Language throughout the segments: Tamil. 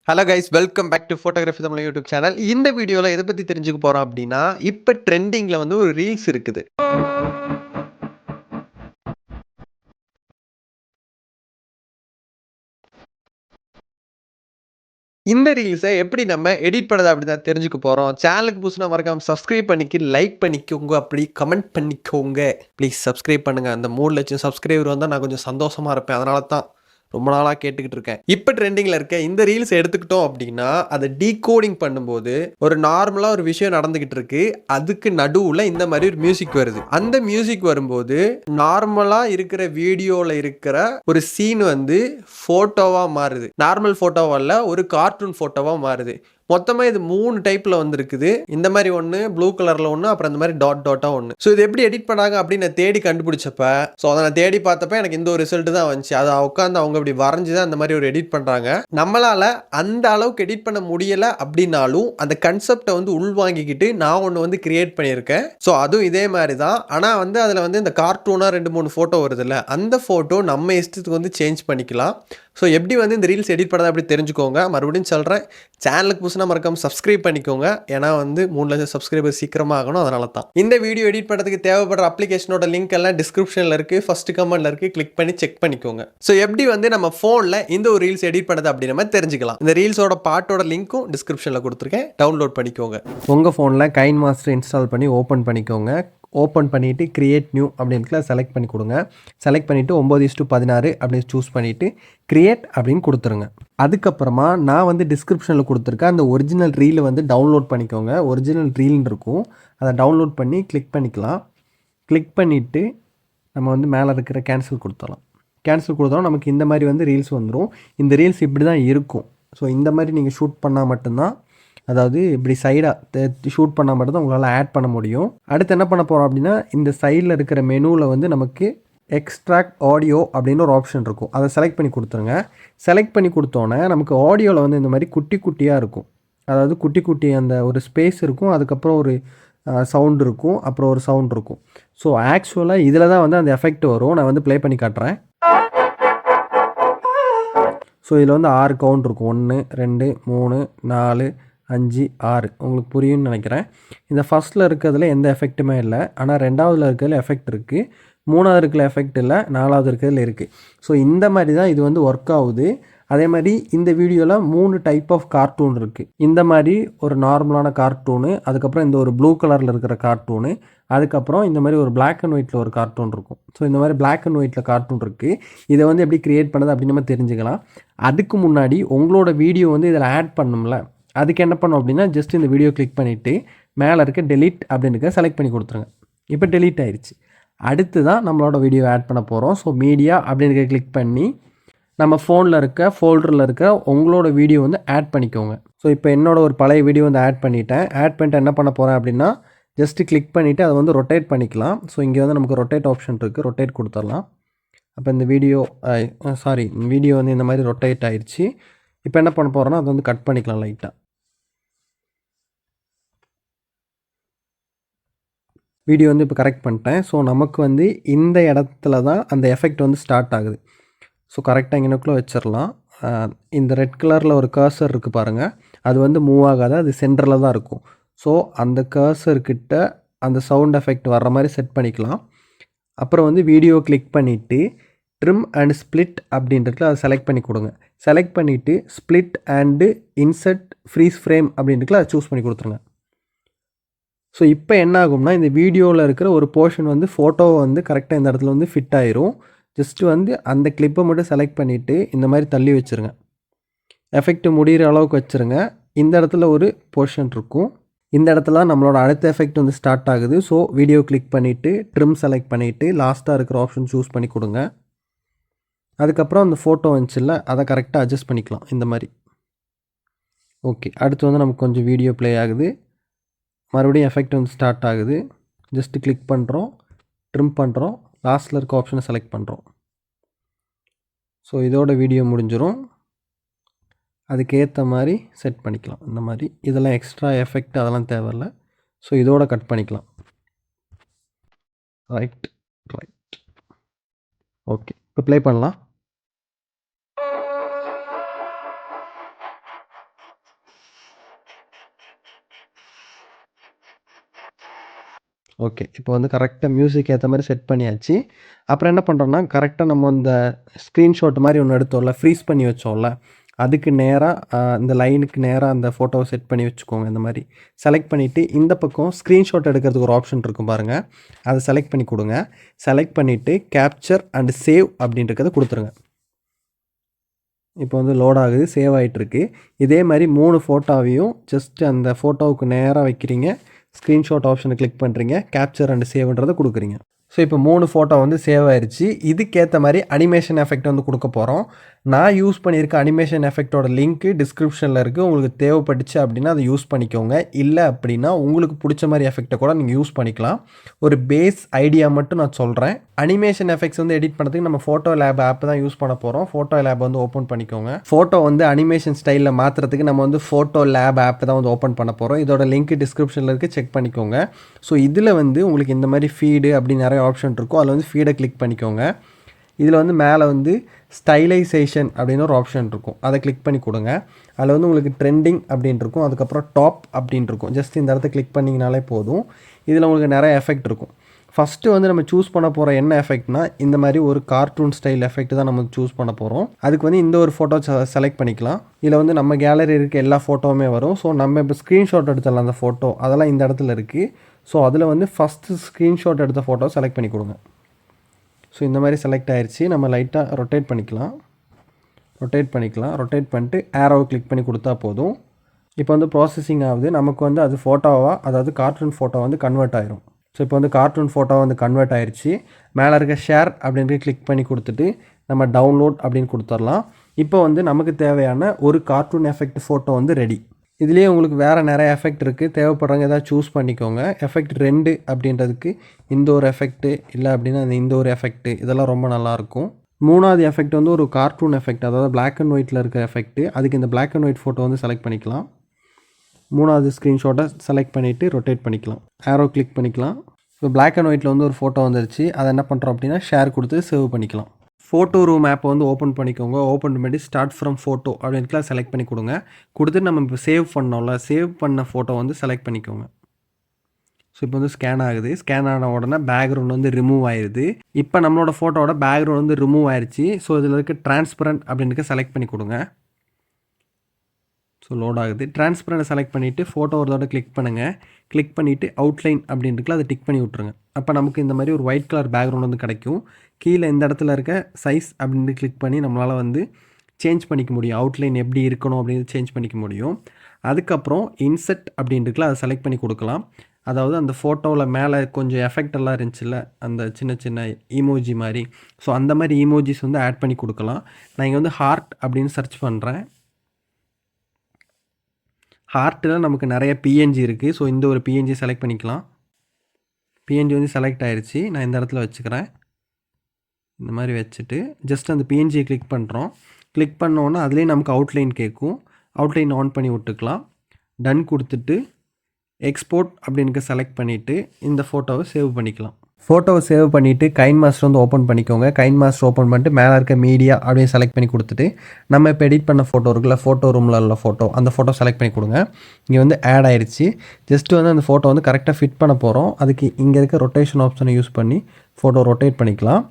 Hello guys, welcome back to photography Tamil YouTube channel. இந்த வீடியோவில் எதை பற்றி தெரிஞ்சுக்க போகிறோம் அப்படின்னா, இப்போ ட்ரெண்டிங்கில் வந்து ஒரு ரீல்ஸ் இருக்குது. இந்த ரீல்ஸை எப்படி நம்ம எடிட் பண்ணது அப்படி தான் தெரிஞ்சுக்க போகிறோம். சேனலுக்கு புதுசுனா மறக்காம சப்ஸ்கிரைப் பண்ணிக்கி, லைக் பண்ணிக்கோங்க, அப்படி கமெண்ட் பண்ணிக்கோங்க. ப்ளீஸ் சப்ஸ்கிரைப் பண்ணுங்கள். அந்த 3 லட்சம் சப்ஸ்கிரைபர் வந்தால் நான் கொஞ்சம் சந்தோஷமாக இருப்பேன். அதனால தான் ரொம்ப நாளாக கேட்டுக்கிட்டு இருக்கேன். இப்போ ட்ரெண்டிங்கில் இருக்க இந்த ரீல்ஸ் எடுத்துக்கிட்டோம் அப்படின்னா, அதை டீகோடிங் பண்ணும்போது ஒரு நார்மலாக ஒரு விஷயம் நடந்துகிட்டு இருக்கு. அதுக்கு நடுவில் இந்த மாதிரி ஒரு மியூசிக் வருது. அந்த மியூசிக் வரும்போது நார்மலாக இருக்கிற வீடியோவில் இருக்கிற ஒரு சீன் வந்து ஃபோட்டோவாக மாறுது. நார்மல் ஃபோட்டோவால் ஒரு கார்ட்டூன் ஃபோட்டோவாக மாறுது. மொத்தமாக இது 3 டைப்பில் வந்துருக்குது. இந்த மாதிரி ஒன்று, ப்ளூ கலரில் ஒன்று, அப்புறம் இந்த மாதிரி டாட் டாட்டாக ஒன்று. ஸோ இது எப்படி எடிட் பண்ணாங்க அப்படின்னு நான் தேடி கண்டுபிடிச்சப்ப, ஸோ அதை நான் தேடி பார்த்தப்ப எனக்கு இந்த ஒரு ரிசல்ட் தான் வந்துச்சு. அதை உட்காந்து அவங்க இப்படி வரைஞ்சி தான் அந்த மாதிரி ஒரு எடிட் பண்ணுறாங்க. நம்மளால் அந்த அளவுக்கு எடிட் பண்ண முடியலை அப்படின்னாலும் அந்த கன்செப்டை வந்து உள்வாங்கிக்கிட்டு நான் ஒன்று வந்து கிரியேட் பண்ணியிருக்கேன். ஸோ அதுவும் இதே மாதிரி தான். ஆனால் வந்து அதில் வந்து இந்த கார்ட்டூனாக 2-3 ஃபோட்டோ வருதுல்ல, அந்த ஃபோட்டோ நம்ம இஷ்டத்துக்கு வந்து சேஞ்ச் பண்ணிக்கலாம். ஸோ எப்படி வந்து இந்த ரீல்ஸ் எடிட் பண்ணதை அப்படி தெரிஞ்சுக்கோங்க. மறுபடியும் சொல்கிறேன், சேனலுக்கு புதுசுனா மறக்காம சப்ஸ்கிரைப் பண்ணிக்கோங்க. ஏன்னா வந்து 3 லட்சம் சப்ஸ்கிரைபர் சீக்கிரமாக ஆகணும். அதனால தான் இந்த வீடியோ எடிட் பண்ணுறதுக்கு தேவைப்படுற அப்ளிகேஷனோட லிங்க் எல்லாம் டிஸ்கிரிப்ஷனில் இருக்குது, ஃபர்ஸ்ட் கமெண்ட்ல இருக்குது. கிளிக் பண்ணி செக் பண்ணிக்கோங்க. ஸோ எப்படி வந்து நம்ம ஃபோனில் இந்த ஒரு ரீல்ஸ் எடிட் பண்ணது அப்படி நம்ம தெரிஞ்சுக்கலாம். இந்த ரீல்ஸோட பாட்டோட லிங்க்கும் டிஸ்கிரிப்ஷனில் கொடுத்துருக்கேன், டவுன்லோட் பண்ணிக்கோங்க. உங்கள் ஃபோனில் கைன் மாஸ்டர் இன்ஸ்டால் பண்ணி ஓப்பன் பண்ணிக்கோங்க. ஓப்பன் பண்ணிவிட்டு கிரியேட் நியூ அப்படின்ட்டு செலக்ட் பண்ணி கொடுங்க. செலக்ட் பண்ணிவிட்டு 9:16 அப்படின்னு சூஸ் பண்ணிவிட்டு கிரியேட் அப்படின்னு கொடுத்துருங்க. அதுக்கப்புறமா நான் வந்து டிஸ்கிரிப்ஷனில் கொடுத்துருக்கேன் அந்த ஒரிஜினல் ரீலை வந்து டவுன்லோட் பண்ணிக்கோங்க. ஒரிஜினல் ரீல்னு இருக்கும், அதை டவுன்லோட் பண்ணி கிளிக் பண்ணிக்கலாம். கிளிக் பண்ணிவிட்டு நம்ம வந்து மேலே இருக்கிற கேன்சல் கொடுத்துடலாம். கேன்சல் கொடுத்தோம் நமக்கு இந்த மாதிரி வந்து ரீல்ஸ் வந்துடும். இந்த ரீல்ஸ் இப்படி தான் இருக்கும். ஸோ இந்த மாதிரி நீங்கள் ஷூட் பண்ணால் மட்டும்தான், அதாவது இப்படி சைடாக ஷூட் பண்ணால் மட்டும்தான் உங்களால் ஆட் பண்ண முடியும். அடுத்து என்ன பண்ண போகிறோம் அப்படின்னா, இந்த சைடில் இருக்கிற மெனுவில் வந்து நமக்கு எக்ஸ்ட்ராக்ட் ஆடியோ அப்படின்னு ஒரு ஆப்ஷன் இருக்கும். அதை செலக்ட் பண்ணி கொடுத்துருங்க. செலக்ட் பண்ணி கொடுத்தோன்னே நமக்கு ஆடியோவில் வந்து இந்த மாதிரி குட்டி குட்டியாக இருக்கும். அதாவது குட்டி குட்டி அந்த ஒரு ஸ்பேஸ் இருக்கும், அதுக்கப்புறம் ஒரு சவுண்ட் இருக்கும், அப்புறம் ஒரு சவுண்ட் இருக்கும். ஸோ ஆக்சுவலாக இதில் தான் வந்து அந்த எஃபெக்ட் வரும். நான் வந்து ப்ளே பண்ணி காட்டுறேன். ஸோ இதில் வந்து 6 கவுண்ட் இருக்கும். 1 2 3 4 5 6. உங்களுக்கு புரியும்னு நினைக்கிறேன். இந்த ஃபஸ்ட்டில் இருக்கிறதுல எந்த எஃபெக்ட்டுமே இல்லை, ஆனால் 2ஆவதில் இருக்கிறதுல எஃபெக்ட் இருக்குது. 3ஆவது இருக்கிற எஃபெக்ட் இல்லை, 4ஆவது இருக்கிறதுல இருக்குது. ஸோ இந்த மாதிரி தான் இது வந்து ஒர்க் ஆகுது. அதே மாதிரி இந்த வீடியோவில் 3 டைப் ஆஃப் கார்ட்டூன் இருக்குது. இந்த மாதிரி ஒரு நார்மலான கார்ட்டூனு, அதுக்கப்புறம் இந்த ஒரு ப்ளூ கலரில் இருக்கிற கார்ட்டூனு, அதுக்கப்புறம் இந்த மாதிரி ஒரு பிளாக் அண்ட் ஒயிட்டில் ஒரு கார்ட்டூன் இருக்கும். ஸோ இந்த மாதிரி பிளாக் அண்ட் ஒயிட்டில் கார்ட்டூன் இருக்குது. இதை வந்து எப்படி க்ரியேட் பண்ணுது அப்படின்னு நம்ம தெரிஞ்சுக்கலாம். அதுக்கு முன்னாடி உங்களோட வீடியோ வந்து இதில் ஆட் பண்ணணும்ல, அதுக்கு என்ன பண்ணோம் அப்படின்னா, ஜஸ்ட் இந்த வீடியோ கிளிக் பண்ணிவிட்டு மேலே இருக்க டெலீட் அப்படின்னு செலக்ட் பண்ணி கொடுத்துருங்க. இப்போ டெலீட் ஆயிடுச்சு. அடுத்து தான் நம்மளோட வீடியோ ஆட் பண்ண போகிறோம். ஸோ மீடியா அப்படின்னு கிளிக் பண்ணி நம்ம ஃபோனில் இருக்க ஃபோல்டரில் இருக்க உங்களோட வீடியோ வந்து ஆட் பண்ணிக்கோங்க. ஸோ இப்போ என்னோட ஒரு பழைய வீடியோ வந்து ஆட் பண்ணிட்டேன். ஆட் பண்ணிட்டு என்ன பண்ண போகிறேன் அப்படின்னா, ஜஸ்ட்டு கிளிக் பண்ணிவிட்டு அதை வந்து ரொட்டேட் பண்ணிக்கலாம். ஸோ இங்கே வந்து நமக்கு ரொட்டேட் ஆப்ஷன் இருக்குது, ரொட்டேட் கொடுத்துடலாம். அப்போ இந்த வீடியோ வந்து இந்த மாதிரி ரொட்டேட் ஆயிடுச்சு. இப்போ என்ன பண்ண போகிறோன்னா, அதை வந்து கட் பண்ணிக்கலாம் லைட்டாக. வீடியோ வந்து இப்போ கரெக்ட் பண்ணிட்டேன். ஸோ நமக்கு வந்து இந்த இடத்துல தான் அந்த எஃபெக்ட் வந்து ஸ்டார்ட் ஆகுது. ஸோ கரெக்டாக இங்கனக்குள்ளே வச்சிடலாம். இந்த ரெட் கலரில் ஒரு கர்சர் இருக்குது பாருங்கள், அது வந்து மூவ் ஆகாது, அது சென்டரில் தான் இருக்கும். ஸோ அந்த கர்சர்கிட்ட அந்த சவுண்ட் எஃபெக்ட் வர்ற மாதிரி செட் பண்ணிக்கலாம். அப்புறம் வந்து வீடியோ கிளிக் பண்ணிவிட்டு ட்ரிம் அண்ட் ஸ்ப்ளிட் அப்படின்றதுல அதை செலக்ட் பண்ணி கொடுங்க. செலக்ட் பண்ணிவிட்டு split and insert freeze frame அப்படின்றதுல அதை சூஸ் பண்ணி கொடுத்துருங்க. ஸோ இப்போ என்ன ஆகும்னா, இந்த வீடியோவில் இருக்கிற ஒரு போர்ஷன் வந்து ஃபோட்டோவை வந்து கரெக்டாக இந்த இடத்துல வந்து ஃபிட் ஆயிரும். ஜஸ்ட்டு வந்து அந்த கிளிப்பை மட்டும் செலக்ட் பண்ணிவிட்டு இந்த மாதிரி தள்ளி வச்சுருங்க. எஃபெக்ட் முடிகிற அளவுக்கு வச்சுருங்க. இந்த இடத்துல ஒரு போர்ஷன் இருக்கும். இந்த இடத்துல நம்மளோட அடுத்த எஃபெக்ட் வந்து ஸ்டார்ட் ஆகுது. ஸோ வீடியோ கிளிக் பண்ணிவிட்டு ட்ரிம் செலக்ட் பண்ணிவிட்டு லாஸ்ட்டாக இருக்கிற ஆப்ஷன் சூஸ் பண்ணி கொடுங்க. அதுக்கப்புறம் அந்த ஃபோட்டோ வந்துச்சுல்ல, அதை கரெக்டாக அட்ஜஸ்ட் பண்ணிக்கலாம் இந்த மாதிரி. ஓகே, அடுத்து வந்து நமக்கு கொஞ்சம் வீடியோ ப்ளே ஆகுது. மறுபடியும் எஃபெக்ட் வந்து ஸ்டார்ட் ஆகுது. ஜஸ்ட்டு கிளிக் பண்ணுறோம், ட்ரிம் பண்ணுறோம், லாஸ்ட்டில் இருக்க ஆப்ஷனை செலக்ட் பண்ணுறோம். ஸோ இதோட வீடியோ முடிஞ்சிடும். அதுக்கேற்ற மாதிரி செட் பண்ணிக்கலாம். இந்த மாதிரி இதெல்லாம் எக்ஸ்ட்ரா எஃபெக்ட் அதெல்லாம் தேவையில்லை. ஸோ இதோட கட் பண்ணிக்கலாம். ரைட். ஓகே, இப்போ ப்ளே பண்ணலாம். ஓகே. இப்போ வந்து கரெக்ட்டா மியூசிக் ஏத்த மாரி செட் பண்ணியாச்சு. அப்புறம் என்ன பண்றோம்னா, கரெக்ட்டா நம்ம இந்த ஸ்க்ரீன்ஷாட் மாரி ஒண்ணு எடுத்தோம்ல, ஃப்ரீஸ் பண்ணி வச்சோம்ல, அதுக்கு நேரா இந்த லைனுக்கு நேரா அந்த ஃபோட்டோவ செட் பண்ணி வச்சுக்கோங்க. இந்த மாரி செலக்ட் பண்ணிட்டு, இந்த பக்கம் ஸ்க்ரீன்ஷாட் எடுக்கிறதுக்கு ஒரு ஆப்ஷன் இருக்கும் பாருங்க. அத செலக்ட் பண்ணி குடுங்க. செலக்ட் பண்ணிட்டு கேப்சர் அண்ட் சேவ் அப்படின்றத குடுத்துருங்க. இப்போ வந்து லோட் ஆகுது. சேவ் ஆயிட்டுருக்கு. இதே மாரி 3 ஃபோட்டோவையும் ஜஸ்ட் அந்த ஃபோட்டோவுக்கு நேரா வைக்கிறீங்க. ஸ்க்ரீன்ஷாட் ஆப்ஷன கிளிக் பண்றீங்க. கேப்சர் அண்ட் சேவ்ன்றத குடுக்குறீங்க. ஸோ இப்போ 3 ஃபோட்டோ வந்து சேவ் ஆயிருச்சு. இதுக்கேத்த மாரி அனிமேஷன் எஃபெக்ட் வந்து குடுக்க போறோம். நான் யூஸ் பண்ணியிருக்க அனிமேஷன் எஃபெக்ட்டோட லிங்க் டிஸ்கிரிப்ஷன்ல இருக்கு. உங்களுக்கு தேவைப்பட்டுச்சு அப்படின்னா அத யூஸ் பண்ணிக்கோங்க. இல்ல அப்படின்னா உங்களுக்கு புடிச்ச மாரி எஃபெக்ட்ட கூட நீங்க யூஸ் பண்ணிக்கலாம். ஒரு பேஸ் ஐடியா மட்டும் நான் சொல்றேன். அனிமேஷன் எஃபெக்ட்ஸ் வந்து எடிட் பண்றதுக்கு நம்ம ஃபோட்டோ லேப் ஆப் தான் யூஸ் பண்ண போறோம். ஃபோட்டோ லேப் வந்து ஓப்பன் பண்ணிக்கோங்க. ஃபோட்டோ வந்து அனிமேஷன் ஸ்டைல்ல மாத்துறதுக்கு நம்ம வந்து ஃபோட்டோ லேப் ஆப் தான் வந்து ஓப்பன் பண்ண போறோம். இதோட லிங்க் டிஸ்கிரிப்ஷன்ல இருக்கு. செக் பண்ணிக்கோங்க. ஸோ இதுல வந்து உங்களுக்கு இந்த மாரி ஃபீடு அப்படி நிறைய ஆப்ஷன் இருக்கும். அதில் வந்து ஃபீடை கிளிக் பண்ணிக்கோங்க. இதில் வந்து மேலே வந்து ஸ்டைலைசேஷன் அப்படின்னு ஒரு ஆப்ஷன் இருக்கும். அதை கிளிக் பண்ணி கொடுங்க. அதில் வந்து உங்களுக்கு ட்ரெண்டிங் அப்படின்னு இருக்கும். அதுக்கப்புறம் டாப் அப்படின்னு இருக்கும். ஜஸ்ட் இந்த இடத்த கிளிக் பண்ணிங்கனாலே போதும். இதில் உங்களுக்கு நிறைய எஃபெக்ட் இருக்கும். ஃபஸ்ட்டு வந்து நம்ம சூஸ் பண்ண போகிற என்ன எஃபெக்ட்னா, இந்த மாதிரி ஒரு கார்ட்டூன் ஸ்டைல் எஃபெக்ட் தான் நம்ம சூஸ் பண்ண போகிறோம். அதுக்கு வந்து இந்த ஒரு ஃபோட்டோ செலக்ட் பண்ணிக்கலாம். இதில் வந்து நம்ம கேலரி இருக்க எல்லா ஃபோட்டோவுமே வரும். ஸோ நம்ம இப்போ ஸ்க்ரீன்ஷாட் எடுத்துடலாம் அந்த ஃபோட்டோ. அதெல்லாம் இந்த இடத்துல இருக்குது. ஸோ அதில் வந்து ஃபஸ்ட்டு ஸ்க்ரீன்ஷாட் எடுத்த ஃபோட்டோ செலக்ட் பண்ணி கொடுங்க. ஸோ இந்த மாதிரி செலக்ட் ஆயிடுச்சு. நம்ம லைட்டாக ரொட்டேட் பண்ணிக்கலாம். ரொட்டேட் பண்ணிட்டு ஏரோவை கிளிக் பண்ணி கொடுத்தா போதும். இப்போ வந்து ப்ராசஸிங் ஆகுது. நமக்கு வந்து அது ஃபோட்டோவாக, அதாவது கார்ட்டூன் ஃபோட்டோ வந்து கன்வெர்ட் ஆயிரும். ஸோ இப்போ வந்து கார்ட்டூன் ஃபோட்டோ வந்து கன்வெர்ட் ஆயிடுச்சு. மேலே இருக்க ஷேர் அப்படின்ட்டு கிளிக் பண்ணி கொடுத்துட்டு நம்ம டவுன்லோட் அப்படின்னு கொடுத்துடலாம். இப்போ வந்து நமக்கு தேவையான ஒரு கார்ட்டூன் எஃபெக்ட் ஃபோட்டோ வந்து ரெடி. இதுலேயே உங்களுக்கு வேறு நிறைய எஃபெக்ட் இருக்குது. தேவைப்படுறவங்க எதாவது சூஸ் பண்ணிக்கோங்க. எஃபெக்ட் 2 அப்படின்றதுக்கு இந்த ஒரு எஃபெக்ட்டு, இல்லை அப்படின்னா இந்த ஒரு எஃபெக்ட்டு, இதெல்லாம் ரொம்ப நல்லாயிருக்கும். 3வது எஃபெக்ட் வந்து ஒரு கார்ட்டூன் எஃபெக்ட், அதாவது பிளாக் அண்ட் ஒயிட்டில் இருக்க எஃபெக்ட்டு. அதுக்கு இந்த பிளாக் அண்ட் ஒயிட் ஃபோட்டோ வந்து செலக்ட் பண்ணிக்கலாம். 3வது ஸ்க்ரீன்ஷாட்டை செலக்ட் பண்ணிவிட்டு ரொட்டேட் பண்ணிக்கலாம். ஏரோ கிளிக் பண்ணிக்கலாம். இப்போ பிளாக் அண்ட் ஒயிட்டில் வந்து ஒரு ஃபோட்டோ வந்துருச்சு. அதை என்ன பண்ணுறோம் அப்படின்னா ஷேர் கொடுத்து சேவ் பண்ணிக்கலாம். ஃபோட்டோ ரூம் ஆப்பை வந்து ஓப்பன் பண்ணிக்கோங்க. ஓப்பன் பண்ணி ஸ்டார்ட் ஃப்ரம் ஃபோட்டோ அப்படின்ட்டுலாம் செலக்ட் பண்ணி கொடுங்க. கொடுத்துட்டு நம்ம இப்போ சேவ் பண்ணோம்ல, சேவ் பண்ண ஃபோட்டோ வந்து செலக்ட் பண்ணிக்கோங்க. ஸோ இப்போ வந்து ஸ்கேன் ஆகுது. ஸ்கேன் ஆன உடனே பேக்ரவுண்ட் வந்து ரிமூவ் ஆயிடுது. இப்போ நம்மளோட ஃபோட்டோவோட பேக்ரவுண்ட் வந்து ரிமூவ் ஆயிடுச்சு. ஸோ இதில் இருக்க டிரான்ஸ்பரண்ட் அப்படின்ட்டு செலக்ட் பண்ணி கொடுங்க. ஸோ லோட் ஆகுது. டிரான்ஸ்பரண்ட்டை செலக்ட் பண்ணிவிட்டு ஃபோட்டோ ஒரு தடவை கிளிக் பண்ணுங்கள். கிளிக் பண்ணிவிட்டு அவுட்லைன் அப்படின்ட்டுல அதை டிக் பண்ணி விட்ருங்க. அப்போ நமக்கு இந்த மாதிரி ஒரு ஒயிட் கலர் பேக்ரவுண்ட் வந்து கிடைக்கும். கீழே இந்த இடத்துல இருக்க சைஸ் அப்படின்னு கிளிக் பண்ணி நம்மளால் வந்து சேஞ்ச் பண்ணிக்க முடியும். அவுட்லைன் எப்படி இருக்கணும் அப்படின்னு சேஞ்ச் பண்ணிக்க முடியும். அதுக்கப்புறம் இன்செட் அப்படின்ட்டுல அதை செலக்ட் பண்ணி கொடுக்கலாம். அதாவது அந்த ஃபோட்டோவில் மேலே கொஞ்சம் எஃபெக்ட் எல்லாம் இருந்துச்சுல்ல, அந்த சின்ன சின்ன ஈமோஜி மாதிரி. ஸோ அந்த மாதிரி ஈமோஜிஸ் வந்து ஆட் பண்ணி கொடுக்கலாம். நான் இங்கே வந்து ஹார்ட் அப்படின்னு சர்ச் பண்ணுறேன். ஹார்ட்டில் நமக்கு நிறைய பிஎன்ஜி இருக்குது. ஸோ இந்த ஒரு பிஎன்ஜி செலக்ட் பண்ணிக்கலாம். பிஎன்ஜி வந்து செலக்ட் ஆயிடுச்சு. நான் இந்த இடத்துல வச்சுக்கிறேன். இந்த மாதிரி வச்சுட்டு ஜஸ்ட் அந்த பிஎன்ஜியை கிளிக் பண்ணுறோம். கிளிக் பண்ணோன்னா அதுலேயே நமக்கு அவுட்லைன் கேட்கும். அவுட்லைன் ஆன் பண்ணி விட்டுக்கலாம். டன் கொடுத்துட்டு எக்ஸ்போர்ட் அப்படின்னு செலக்ட் பண்ணிவிட்டு இந்த ஃபோட்டோவை சேவ் பண்ணிக்கலாம். ஃபோட்டோவை சேவ் பண்ணிவிட்டு கைன் மாஸ்டர் வந்து ஓப்பன் பண்ணிக்கோங்க. கைன் மாஸ்டர் ஓப்பன் பண்ணிட்டு மேலே இருக்க மீடியா அப்படின்னு செலக்ட் பண்ணி கொடுத்துட்டு நம்ம இப்போ எடிட் பண்ண ஃபோட்டோ இருக்குல்ல, ஃபோட்டோ ரூமில் உள்ள ஃபோட்டோ, அந்த ஃபோட்டோ செலக்ட் பண்ணி கொடுங்க. இங்கே வந்து ஆட் ஆயிடுச்சு. ஜஸ்ட்டு வந்து அந்த ஃபோட்டோ வந்து கரெக்டாக ஃபிட் பண்ண போகிறோம். அதுக்கு இங்கே இருக்க ரொட்டேஷன் ஆப்ஷனை யூஸ் பண்ணி ஃபோட்டோ ரொட்டேட் பண்ணிக்கலாம்.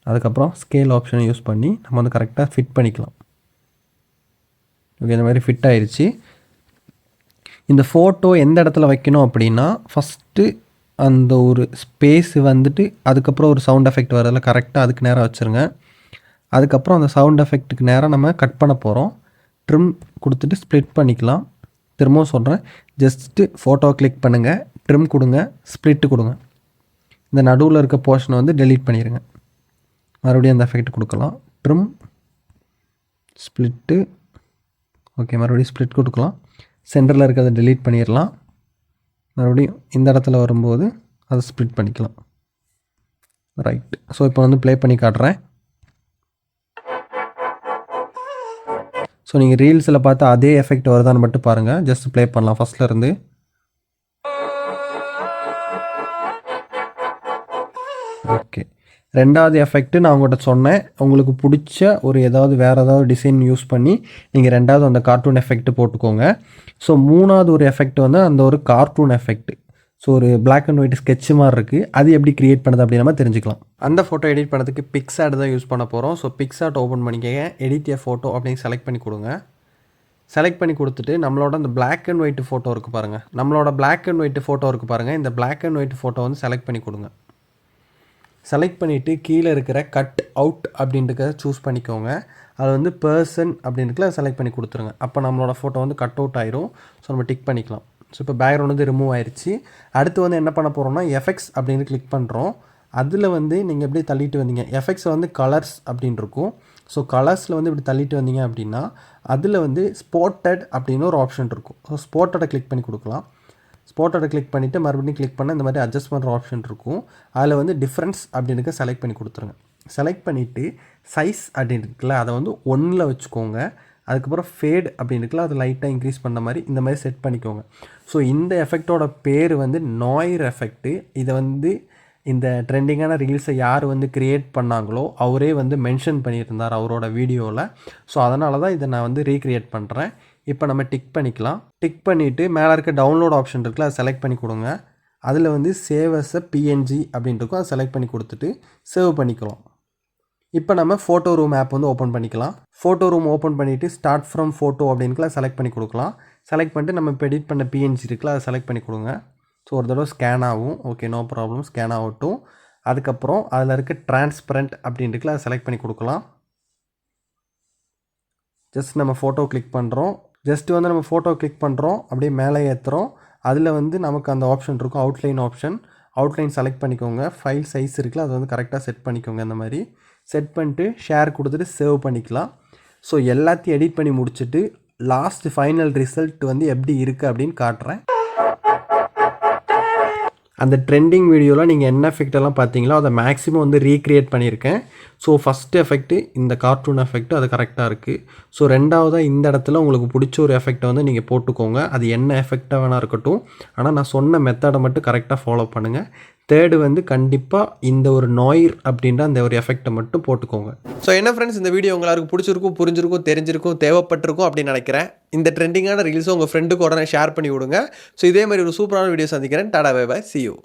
அதுக்கப்புறம் ஸ்கேல் ஆப்ஷனை யூஸ் பண்ணி நம்ம வந்து கரெக்டாக ஃபிட் பண்ணிக்கலாம். ஓகே, இந்த மாதிரி ஃபிட் ஆயிடுச்சு. இந்த ஃபோட்டோ எந்த இடத்துல வைக்கணும் அப்படின்னா, ஃபஸ்ட்டு அந்த ஒரு ஸ்பேஸ் வந்துட்டு அதுக்கப்புறம் ஒரு சவுண்ட் எஃபெக்ட் வரதில் கரெக்டாக அதுக்கு நேராக வச்சுருங்க. அதுக்கப்புறம் அந்த சவுண்ட் எஃபெக்ட்டுக்கு நேராக நம்ம கட் பண்ண போகிறோம். ட்ரிம் கொடுத்துட்டு ஸ்ப்ளிட் பண்ணிக்கலாம். திரும்பவும் சொல்கிறேன், ஜஸ்ட்டு ஃபோட்டோவை கிளிக் பண்ணுங்கள், ட்ரிம் கொடுங்க, ஸ்ப்ளிட்டு கொடுங்க. இந்த நடுவில் இருக்க போர்ஷனை வந்து டெலீட் பண்ணிடுங்க. மறுபடியும் அந்த எஃபெக்ட் கொடுக்கலாம். ட்ரிம், ஸ்ப்ளிட்டு, ஓகே, மறுபடியும் ஸ்ப்ளிட் கொடுக்கலாம். சென்டரில் இருக்கிறத டெலீட் பண்ணிடலாம். மறுபடியும் இந்த இடத்துல வரும்போது அதை ஸ்ப்ளிட் பண்ணிக்கலாம். ரைட். ஸோ இப்போ வந்து ப்ளே பண்ணி காட்டுறேன். ஸோ நீங்கள் ரீல்ஸில் பார்த்து அதே எஃபெக்ட் வருதான்னு மட்டும் பாருங்கள். ஜஸ்ட் ப்ளே பண்ணலாம் ஃபஸ்ட்லேருந்து. ஓகே, 2வது எஃபெக்ட்டு நான் உங்கள்கிட்ட சொன்னேன். உங்களுக்கு பிடிச்ச ஒரு வேறு ஏதாவது டிசைன் யூஸ் பண்ணி நீங்கள் 2வது அந்த கார்ட்டூன் எஃபெக்ட் போட்டுக்கோங்க. ஸோ 3வது ஒரு எஃபெக்ட் வந்து அந்த ஒரு கார்ட்டூன் எஃபெக்ட். ஸோ ஒரு பிளாக் அண்ட் ஒயிட் ஸ்கெட்ச் மாதிரி இருக்குது. அது எப்படி கிரியேட் பண்ணுது அப்படின்னு நம்ம தெரிஞ்சுக்கலாம். அந்த ஃபோட்டோ எடிட் பண்ணுறதுக்கு பிக்ஸாட் தான் யூஸ் பண்ண போகிறோம். ஸோ பிக்ஸாட் ஓப்பன் பண்ணிக்கங்க. எடிட் ஏ ஃபோட்டோ அப்படின்னு செலக்ட் பண்ணி கொடுங்க. செலக்ட் பண்ணி கொடுத்துட்டு நம்மளோட அந்த பிளாக் அண்ட் ஒயிட் ஃபோட்டோ இருக்குது பாருங்கள். நம்மளோட பிளாக் அண்ட் ஒயிட் ஃபோட்டோ இருக்குது பாருங்கள். இந்த பிளாக் அண்ட் ஒயிட் ஃபோட்டோ வந்து செலக்ட் பண்ணி கொடுங்க. செலக்ட் பண்ணிவிட்டு கீழே இருக்கிற கட் அவுட் அப்படின்றத சூஸ் பண்ணிக்கோங்க. அது வந்து பர்சன் அப்படின்றதுல செலக்ட் பண்ணி கொடுத்துருங்க. அப்போ நம்மளோட ஃபோட்டோ வந்து கட் அவுட் ஆயிரும். ஸோ நம்ம டிக் பண்ணிக்கலாம். ஸோ இப்போ பேக்ரவுண்ட் வந்து ரிமூவ் ஆயிடுச்சு. அடுத்து வந்து என்ன பண்ண போகிறோம்னா எஃபெக்ட்ஸ் அப்படின்னு கிளிக் பண்ணுறோம். அதில் வந்து நீங்கள் எப்படி தள்ளிட்டு வந்தீங்க, எஃபெக்ட்ஸில் வந்து கலர்ஸ் அப்படின்னு இருக்கும். ஸோ கலர்ஸில் வந்து இப்படி தள்ளிட்டு வந்தீங்க அப்படின்னா அதில் வந்து ஸ்பாட்டட் அப்படின்னு ஒரு ஆப்ஷன் இருக்கும். ஸோ ஸ்பாட்டடை கிளிக் பண்ணி கொடுக்கலாம். ஸ்பாட்டடை கிளிக் பண்ணிவிட்டு மறுபடியும் கிளிக் பண்ண இந்த மாதிரி அட்ஜஸ்ட் பண்ணுற ஆப்ஷன் இருக்கும். அதில் வந்து டிஃப்ரென்ஸ் அப்படின்னு செலக்ட் பண்ணி கொடுத்துருங்க. செலக்ட் பண்ணிவிட்டு சைஸ் அப்படின்னு இருக்குல்ல அதை வந்து 1ல் வச்சுக்கோங்க. அதுக்கப்புறம் ஃபேட் அப்படின்னு இருக்குல்ல அது லைட்டாக இன்க்ரீஸ் பண்ண மாதிரி இந்த மாதிரி செட் பண்ணிக்கோங்க. ஸோ இந்த எஃபெக்டோட பேர் வந்து நாய்ர் எஃபெக்ட்டு. இதை வந்து இந்த ட்ரெண்டிங்கான ரீல்ஸை யார் வந்து க்ரியேட் பண்ணாங்களோ அவரே வந்து மென்ஷன் பண்ணியிருந்தார் அவரோட வீடியோவில். ஸோ அதனால தான் இதை நான் வந்து ரீக்ரியேட் பண்ணுறேன். இப்போ நம்ம டிக் பண்ணிக்கலாம். டிக் பண்ணிவிட்டு மேலே இருக்க டவுன்லோட் ஆப்ஷன் இருக்குல்ல அதை செலக்ட் பண்ணி கொடுங்க. அதில் வந்து சேவ் அஸ் அ பிஎன்ஜி அப்படின்னு இருக்கும். அதை செலக்ட் பண்ணி கொடுத்துட்டு சேவ் பண்ணிக்கலாம். இப்போ நம்ம ஃபோட்டோ ரூம் ஆப் வந்து ஓப்பன் பண்ணிக்கலாம். ஃபோட்டோ ரூம் ஓப்பன் பண்ணிவிட்டு ஸ்டார்ட் ஃப்ரம் ஃபோட்டோ அப்படின்னுக்குலாம் செலக்ட் பண்ணி கொடுக்கலாம். செலக்ட் பண்ணிட்டு நம்ம இப்போ எடிட் பண்ண பிஎன்ஜி இருக்குல்ல அதை செலக்ட் பண்ணி கொடுங்க. ஸோ ஒரு தடவை ஸ்கேன் ஆகும். ஓகே, நோ ப்ராப்ளம், ஸ்கேன் ஆகட்டும். அதுக்கப்புறம் அதில் இருக்க டிரான்ஸ்பரண்ட் அப்படின்ட்டுக்குல அதை செலக்ட் பண்ணி கொடுக்கலாம். ஜஸ்ட் நம்ம ஃபோட்டோ கிளிக் பண்ணுறோம். ஜஸ்ட் வந்து நம்ம ஃபோட்டோ கிளிக் பண்ணுறோம், அப்படியே மேலே ஏற்றுறோம். அதில் வந்து நமக்கு அந்த ஆப்ஷன் இருக்கும், அவுட்லைன் ஆப்ஷன். அவுட்லைன் செலக்ட் பண்ணிக்கோங்க. ஃபைல் சைஸ் இருக்குல்ல அது வந்து கரெக்டாக செட் பண்ணிக்கோங்க. இந்த மாதிரி செட் பண்ணிட்டு ஷேர் கொடுத்துட்டு சேவ் பண்ணிக்கலாம். ஸோ எல்லாத்தையும் எடிட் பண்ணி முடிச்சுட்டு லாஸ்ட் ஃபைனல் ரிசல்ட் வந்து எப்படி இருக்குது அப்படின்னு காட்டுறேன். அந்த ட்ரெண்டிங் வீடியோவில் நீங்கள் என்ன எஃபெக்டெல்லாம் பார்த்தீங்களோ அதை மேக்ஸிமம் வந்து ரீக்ரியேட் பண்ணியிருக்கேன். ஸோ ஃபஸ்ட்டு எஃபெக்ட்டு இந்த கார்ட்டூன் எஃபெக்ட்டு அது கரெக்டாக இருக்குது. ஸோ ரெண்டாவதாக இந்த இடத்துல உங்களுக்கு பிடிச்ச ஒரு எஃபெக்டை வந்து நீங்கள் போட்டுக்கோங்க. அது என்ன எஃபெக்டாக வேணா இருக்கட்டும், ஆனால் நான் சொன்ன மெத்தடை மட்டும் கரெக்டாக ஃபாலோ பண்ணுங்கள். தேர்டு வந்து கண்டிப்பாக இந்த ஒரு நாய்ர் அப்படின்ற அந்த ஒரு எஃபெக்டை மட்டும் போட்டுக்கோங்க. ஸோ என்ன ஃப்ரெண்ட்ஸ், இந்த வீடியோ உங்களுக்கு பிடிச்சிருக்கும், புரிஞ்சிருக்கும், தெரிஞ்சிருக்கும், தேவைப்பட்டிருக்கும் அப்படின்னு நினைக்கிறேன். இந்த ட்ரெண்டிங்கான ரீல்ஸை உங்கள் ஃப்ரெண்டுக்கு உடனே ஷேர் பண்ணி விடுங்க. ஸோ இதே மாதிரி ஒரு சூப்பரான வீடியோ சந்திக்கிறேன். Tata, bye bye, see you.